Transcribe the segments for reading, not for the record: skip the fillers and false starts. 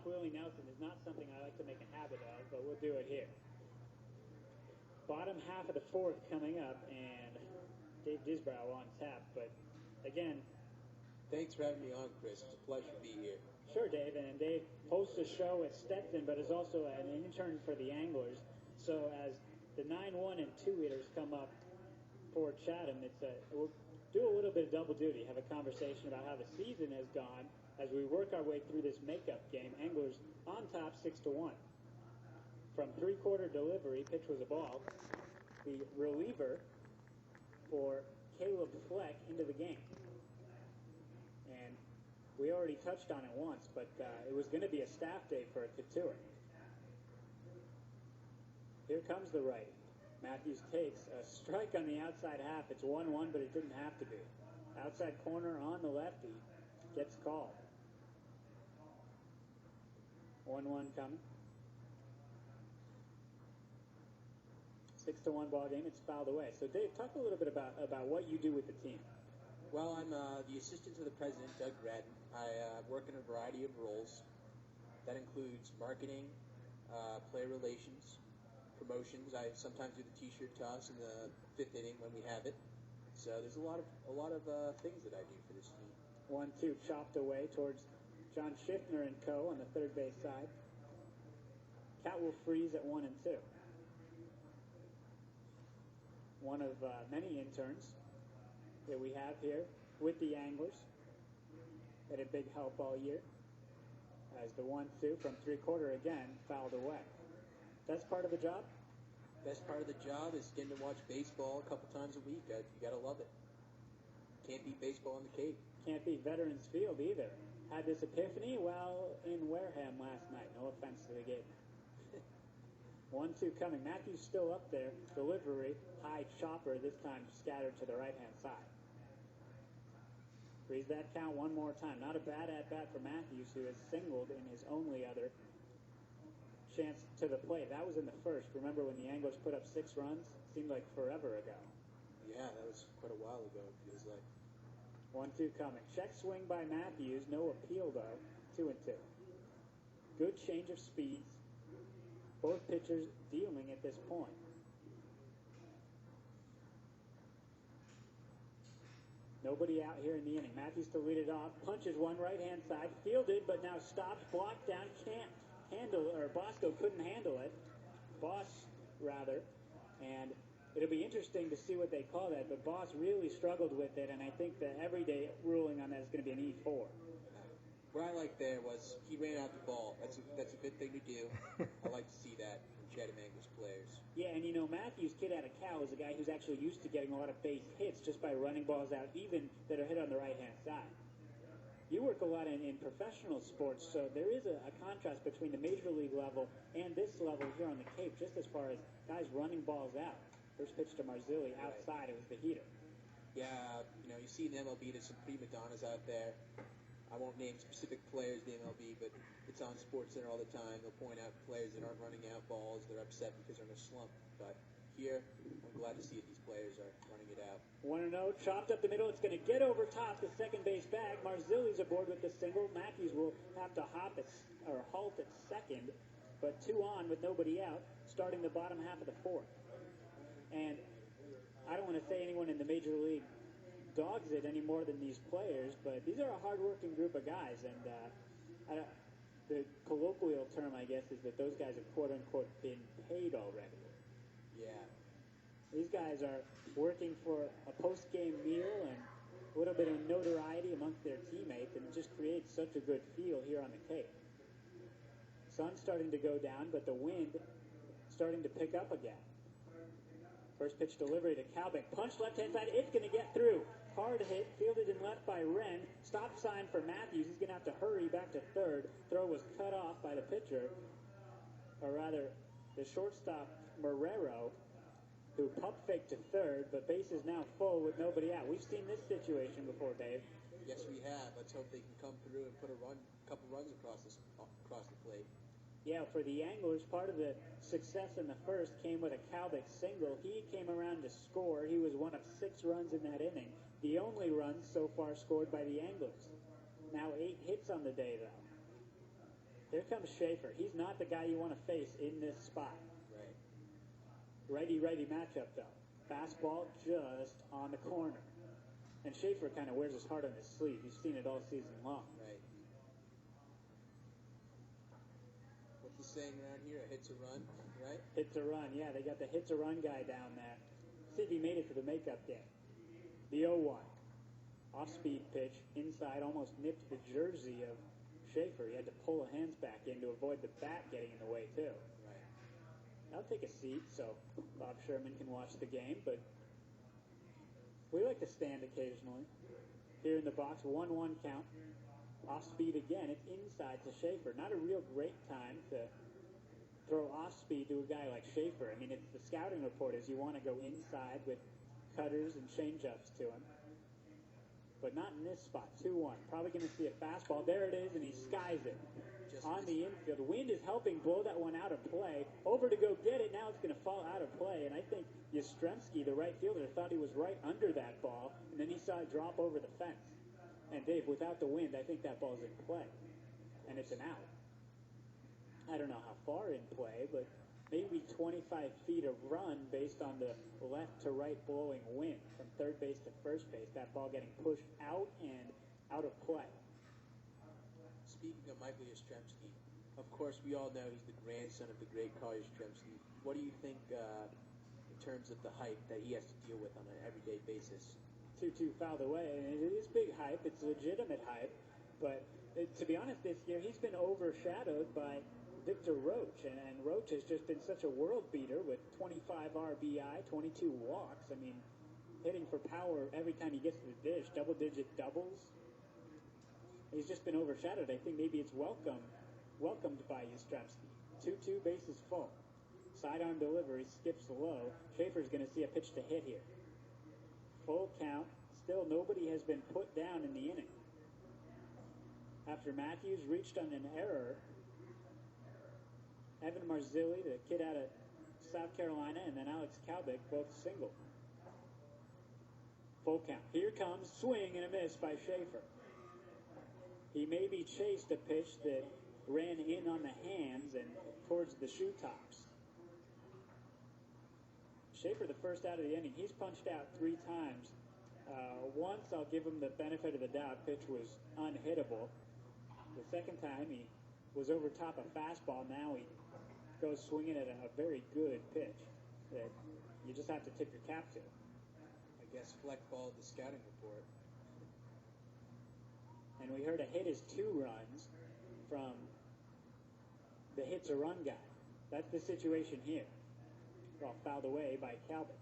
off Willie Nelson is not something I like to make a habit of, but we'll do it here. Bottom half of the fourth coming up, and Dave Disbrow on tap. But again, thanks for having me on, Chris. It's a pleasure to be here. Sure, Dave. And Dave hosts a show at Stetson, but is also an intern for the Anglers. So as the 9-1 and 2 hitters come up for Chatham, we'll do a little bit of double duty, have a conversation about how the season has gone as we work our way through this makeup game. Anglers on top 6-1. From three-quarter delivery, pitch was a ball. The reliever for Caleb Fleck into the game. And we already touched on it once, but it was going to be a staff day for Couture. Here comes the righty. Matthews takes a strike on the outside half. It's 1-1, but it didn't have to be. Outside corner on the lefty gets called. 1-1 coming. 6-1 ball game. It's fouled away. So Dave, talk a little bit about what you do with the team. Well, I'm the assistant to the president, Doug Gradden. I work in a variety of roles. That includes marketing, player relations, promotions. I sometimes do the T-shirt toss in the fifth inning when we have it. So there's a lot of things that I do for this team. 1-2 chopped away towards John Schiffner and co. on the third base side. Count will freeze at 1-2. One of many interns that we have here with the Anglers. Had a big help all year. As the 1-2 from three-quarter again fouled away. Best part of the job? Best part of the job is getting to watch baseball a couple times a week. You got to love it. Can't beat baseball in the Cape. Can't beat Veterans Field either. Had this epiphany while in Wareham last night. No offense to the game. 1-2 coming. Matthews still up there. Delivery. High chopper, this time scattered to the right-hand side. Freeze that count one more time. Not a bad at-bat for Matthews, who has singled in his only other chance to the plate. That was in the first. Remember when the Anglers put up 6 runs? Seemed like forever ago. Yeah, that was quite a while ago, it feels like. 1-2 coming. Check swing by Matthews. No appeal, though. 2-2. Good change of speeds. Both pitchers dealing at this point. Nobody out here in the inning. Matthews to lead it off. Punches one right-hand side. Fielded, but now stopped. Blocked down. Can't handle it. Or Bosco couldn't handle it. Boss, rather. And it'll be interesting to see what they call that. But Boss really struggled with it. And I think the everyday ruling on that is going to be an E4. What I liked there was he ran out the ball. That's a good thing to do. I like to see that from Chatham Anglers players. Yeah, and you know, Matthews, kid out of Cal, is a guy who's actually used to getting a lot of base hits just by running balls out, even that are hit on the right-hand side. You work a lot in professional sports, so there is a contrast between the major league level and this level here on the Cape, just as far as guys running balls out. First pitch to Marzulli outside, it was the heater. Yeah, you see in the MLB, there's some prima donnas out there. I won't name specific players in the MLB, but it's on SportsCenter all the time. They'll point out players that aren't running out balls. They're upset because they're in a slump. But here, I'm glad to see that these players are running it out. 1-0, chopped up the middle. It's going to get over top the second base bag. Marzulli's aboard with the single. Matthews will have to halt at second, but 2 on with nobody out, starting the bottom half of the fourth. And I don't want to say anyone in the major league dogs it any more than these players, but these are a hard-working group of guys, and the colloquial term, I guess, is that those guys have quote-unquote been paid already. Yeah. These guys are working for a post-game meal and a little bit of notoriety amongst their teammates, and it just creates such a good feel here on the Cape. Sun's starting to go down, but the wind starting to pick up again. First pitch delivery to Calbeck. Punch left-hand side. It's going to get through. Hard hit, fielded and left by Wren. Stop sign for Matthews. He's going to have to hurry back to third. Throw was cut off by the pitcher, or rather, the shortstop Marrero, who pump faked to third, but base is now full with nobody out. We've seen this situation before, Dave. Yes, we have. Let's hope they can come through and put a couple runs across the plate. Yeah, for the Anglers, part of the success in the first came with a Calbeck single. He came around to score. He was one of 6 runs in that inning. The only runs so far scored by the Anglers. Now 8 hits on the day, though. Here comes Schaefer. He's not the guy you want to face in this spot. Right. Righty matchup, though. Fastball just on the corner. And Schaefer kind of wears his heart on his sleeve. You've seen it all season long. Right. What's the saying around here? A hit's a run, right? Hits a run, yeah. They got the hits a run guy down there. See if he made it for the makeup game. The 0-1. Off-speed pitch inside, almost nipped the jersey of Schaefer. He had to pull the hands back in to avoid the bat getting in the way, too. Right. I'll take a seat so Bob Sherman can watch the game, but we like to stand occasionally. Here in the box, 1-1 count. Off-speed again. It's inside to Schaefer. Not a real great time to throw off-speed to a guy like Schaefer. I mean, it's the scouting report is you want to go inside with cutters and change-ups to him. But not in this spot. 2-1. Probably going to see a fastball. There it is, and he skies it. On the infield. The wind is helping blow that one out of play. Over to go get it. Now it's going to fall out of play. And I think Yastrzemski, the right fielder, thought he was right under that ball. And then he saw it drop over the fence. And Dave, without the wind, I think that ball's in play. And it's an out. I don't know how far in play, but maybe 25 feet of run based on the left to right blowing wind from third base to first base. That ball getting pushed out and out of play. Speaking of Michael Yastrzemski, of course we all know he's the grandson of the great Carl Yastrzemski. What do you think in terms of the hype that he has to deal with on an everyday basis? 2-2 fouled away, and it is big hype. It's legitimate hype, but to be honest, this year he's been overshadowed by Victor Roach, and Roach has just been such a world beater with 25 RBI, 22 walks. I mean, hitting for power every time he gets to the dish, double-digit doubles. He's just been overshadowed. I think maybe it's welcomed by Yastrzemski. 2-2, bases full. Sidearm delivery, skips low. Schaefer's going to see a pitch to hit here. Full count. Still, nobody has been put down in the inning. After Matthews reached on an error, Evan Marzilli, the kid out of South Carolina, and then Alex Kalbick both single. Full count. Here comes swing and a miss by Schaefer. He maybe chased a pitch that ran in on the hands and towards the shoe tops. Schaefer, the first out of the inning, he's punched out 3 times. Once, I'll give him the benefit of the doubt. Pitch was unhittable. The second time, he was over top a fastball. Now he goes swinging at a very good pitch that you just have to tip your cap to. I guess Fleck followed the scouting report. And we heard a hit is 2 runs from the hits a run guy. That's the situation here. All fouled away by Kalbick.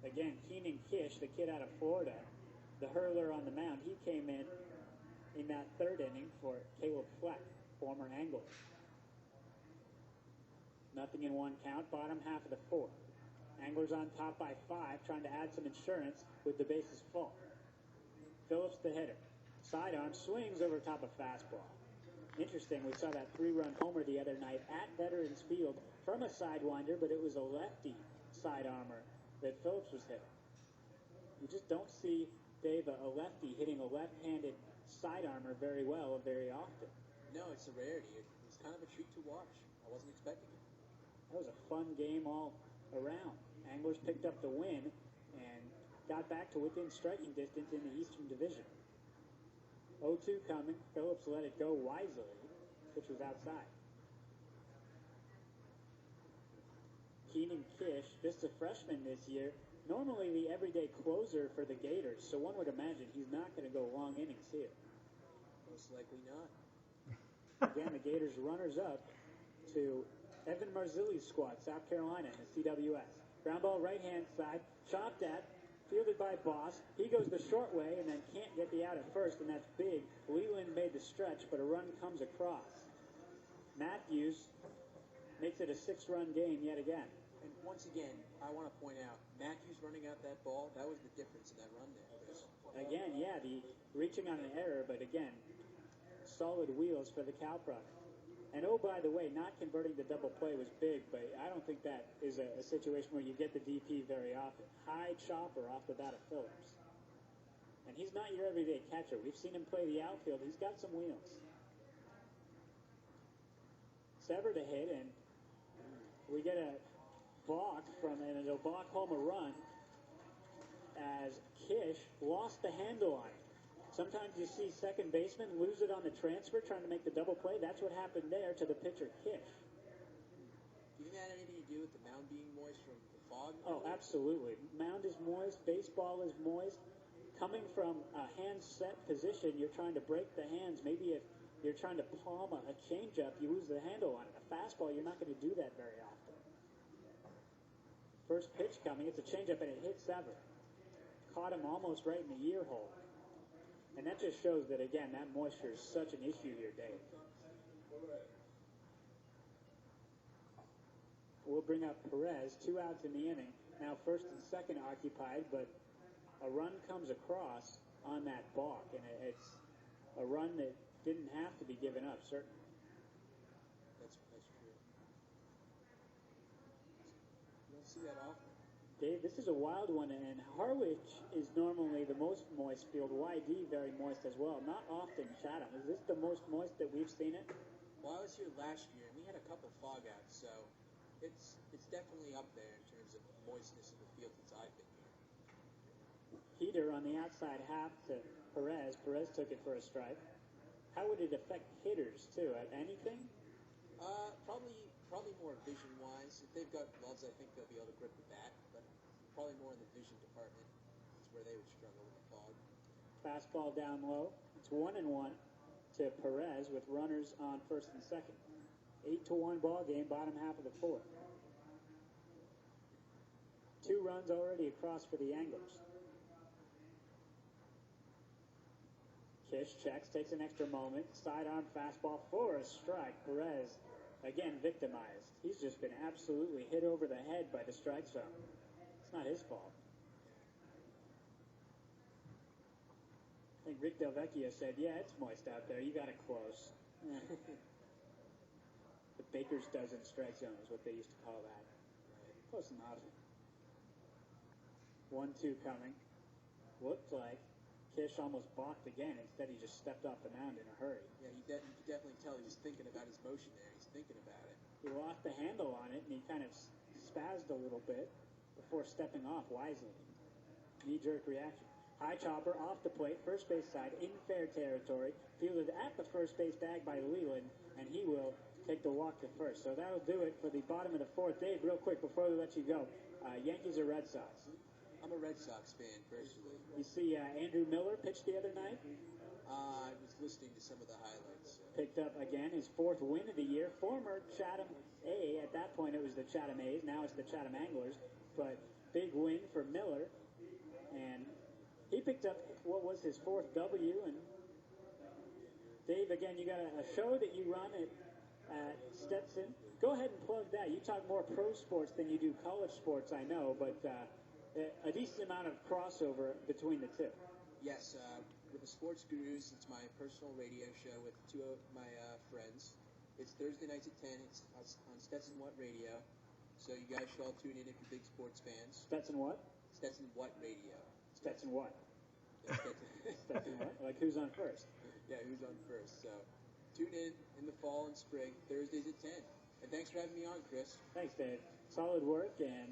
Again, Keenan Kish, the kid out of Florida, the hurler on the mound, he came in that third inning for Caleb Fleck, former Angler. Nothing in 1 count, bottom half of the 4th. Anglers on top by 5, trying to add some insurance with the bases full. Phillips, the hitter. Sidearm swings over top of fastball. Interesting, we saw that 3-run homer the other night at Veterans Field from a sidewinder, but it was a lefty sidearmer that Phillips was hitting. You just don't see, Dave, a lefty hitting a left-handed sidearmer very well very often. No, it's a rarity. It's kind of a treat to watch. I wasn't expecting it. That was a fun game all around. Anglers picked up the win and got back to within striking distance in the Eastern Division. 0-2 coming. Phillips let it go wisely, which was outside. Keenan Kish, just a freshman this year, normally the everyday closer for the Gators, so one would imagine he's not going to go long innings here. Most likely not. Again, the Gators runners-up to Evan Marzilli's squad, South Carolina, in the CWS. Ground ball right-hand side, chopped at, fielded by Boss. He goes the short way and then can't get the out at first, and that's big. Leland made the stretch, but a run comes across. Matthews makes it a 6-run game yet again. And once again, I want to point out, Matthews running out that ball, that was the difference in that run there, Chris. Again, yeah, the reaching on an error, but again, solid wheels for the Cal product. And oh, by the way, not converting the double play was big, but I don't think that is a situation where you get the DP very often. High chopper off the bat of Phillips. And he's not your everyday catcher. We've seen him play the outfield. He's got some wheels. Sever to hit, and we get a balk and it'll balk home a run as Kish lost the handle on it. Sometimes you see second baseman lose it on the transfer trying to make the double play. That's what happened there to the pitcher, Kish. Do you think that had anything to do with the mound being moist from the fog? Oh, absolutely. Mound is moist. Baseball is moist. Coming from a hand-set position, you're trying to break the hands. Maybe if you're trying to palm a changeup, you lose the handle on it. A fastball, you're not going to do that very often. First pitch coming. It's a changeup, and it hits Sever. Caught him almost right in the ear hole. And that just shows that, again, that moisture is such an issue here, Dave. We'll bring up Perez, 2 outs in the inning. Now first and second occupied, but a run comes across on that balk, and it's a run that didn't have to be given up, certainly. That's true. You don't see that often. Dave, this is a wild one, and Harwich is normally the most moist field. YD very moist as well. Not often Chatham. Is this the most moist that we've seen it? Well, I was here last year, and we had a couple fog outs, so it's definitely up there in terms of moistness in the field since I've been here. Heater on the outside half to Perez. Perez took it for a strike. How would it affect hitters, too? Anything? Probably more vision-wise. If they've got gloves, I think they'll be able to grip the bat, but probably more in the vision department. It's where they would struggle with the fog. Fastball down low. It's 1-1 to Perez with runners on first and second. 8-1 ball game, bottom half of the fourth. 2 runs already across for the Anglers. Kish checks, takes an extra moment. Sidearm fastball for a strike. Perez, again, victimized. He's just been absolutely hit over the head by the strike zone. It's not his fault. I think Rick Del Vecchio said, yeah, it's moist out there. You got it close. The baker's dozen strike zone is what they used to call that. Close enough. 1-2 coming. Looked like Kish almost balked again. Instead, he just stepped off the mound in a hurry. Yeah, you could definitely tell he was thinking about his motion there. He's thinking about it. He lost the handle on it, and he kind of spazzed a little bit before stepping off wisely. Knee-jerk reaction. High chopper off the plate, first base side, in fair territory. Fielded at the first base bag by Leland, and he will take the walk to first. So that'll do it for the bottom of the fourth. Dave, real quick before we let you go, Yankees or Red Sox? I'm a Red Sox fan, personally. You see Andrew Miller pitch the other night? I was listening to some of the highlights. Picked up, again, his 4th win of the year. Former Chatham A. At that point, it was the Chatham A's. Now it's the Chatham Anglers. But big win for Miller. And he picked up what was his 4th W. And Dave, again, you got a show that you run at Stetson. Go ahead and plug that. You talk more pro sports than you do college sports, I know. But a decent amount of crossover between the two. Yes, with the Sports Gurus, it's my personal radio show with 2 of my friends. It's Thursday nights at 10. It's on Stetson What Radio. So you guys should all tune in if you're big sports fans. Stetson what? Stetson What Radio. Stetson what? Yeah, Stetson. Stetson what? Like who's on first? Yeah, who's on first. So tune in the fall and spring, Thursdays at 10. And thanks for having me on, Chris. Thanks, Dave. Solid work, and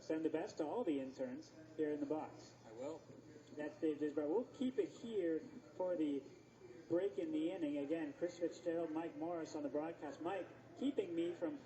send the best to all the interns here in the box. I will. That's Dave Disbrow. We'll keep it here for the break in the inning. Again, Chris Fitzgerald, Mike Morris on the broadcast. Mike, keeping me from